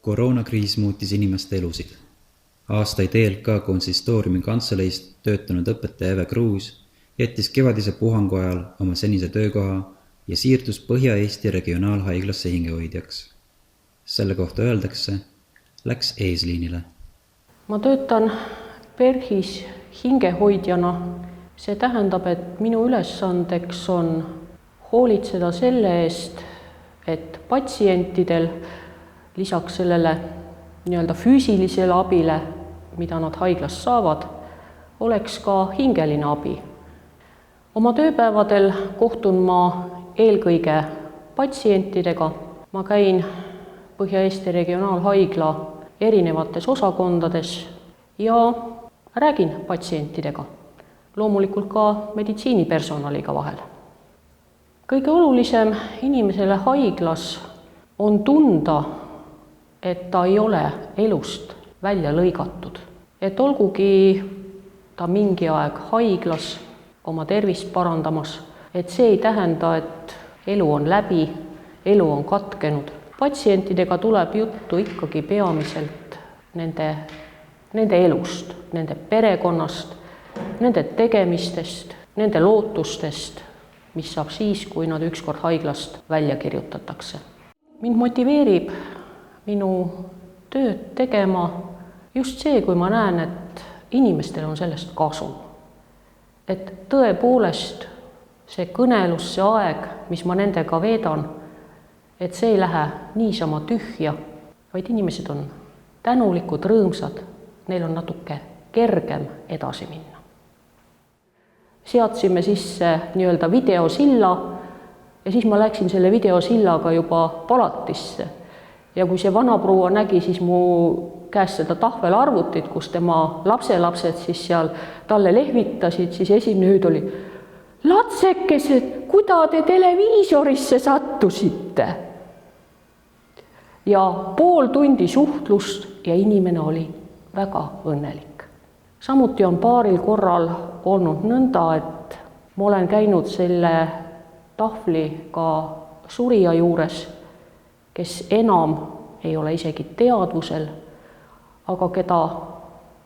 Koroonakriis muutis inimeste elusid. Aastaid ELK konsistooriumi kantseleist töötanud õpetaja Eve Kruus jättis kevadise puhangu ajal oma senise töökoha ja siirdus Põhja-Eesti regionaalhaiglasse hingehoidjaks. Selle kohta öeldakse, läks eesliinile. Ma töötan PERH-is hingehoidjana. See tähendab, et minu ülesandeks on hoolitseda selle eest, et patsientidel lisaks sellele füüsilisele abile, mida nad haiglas saavad, oleks ka hingeline abi. Oma tööpäevadel kohtun ma eelkõige patsientidega. Ma käin Põhja-Eesti regionaalhaigla erinevates osakondades ja räägin patsientidega, loomulikult ka meditsiinipersonaliga vahel. Kõige olulisem inimesele haiglas on tunda, et ta ei ole elust välja lõigatud. Et olgugi ta mingi aeg haiglas oma tervist parandamas, et see ei tähenda, et elu on läbi, elu on katkenud. Patsientidega tuleb juttu ikkagi peamiselt nende elust, nende perekonnast, nende tegemistest, nende lootustest, mis saab siis, kui nad ükskord haiglast välja kirjutatakse. Mind motiveerib minu tööd tegema just see, kui ma näen, et inimestel on sellest kasu. Et tõepoolest see kõnelus, see aeg, mis ma nendega veedan, et see ei lähe niisama tühja, vaid inimesed on tänulikud, rõõmsad, neil on natuke kergem edasi minna. Seadsime sisse videosilla ja siis ma läksin selle videosillaga juba palatisse. Ja kui see vanaproua nägi siis mu käest seda tahvelarvutit, kus tema lapselapsed siis seal talle lehvitasid, siis esimene hüüd oli: "Latsekesed, kuda te televiisorisse sattusite?" Ja pool tundi suhtlust ja inimene oli väga õnnelik. Samuti on paaril korral olnud nõnda, et ma olen käinud selle tahvli ka surija juures, kes enam ei ole isegi teadvusel, aga keda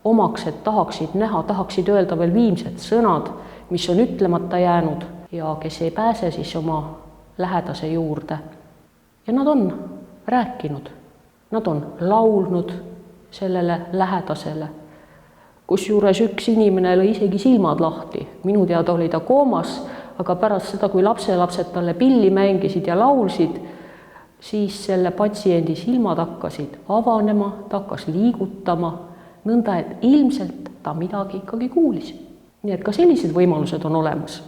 omaksed tahaksid näha, tahaksid öelda veel viimsed sõnad, mis on ütlemata jäänud ja kes ei pääse siis oma lähedase juurde. Ja nad on rääkinud, nad on laulnud sellele lähedasele, kusjuures üks inimene lõi isegi silmad lahti. Minu teada oli ta koomas, aga pärast seda, kui lapselapsed talle pilli mängisid ja laulsid, siis selle patsiendi silmad hakkasid avanema, ta hakkas liigutama, nõnda, et ilmselt ta midagi ikkagi kuulis. Nii et ka sellised võimalused on olemas.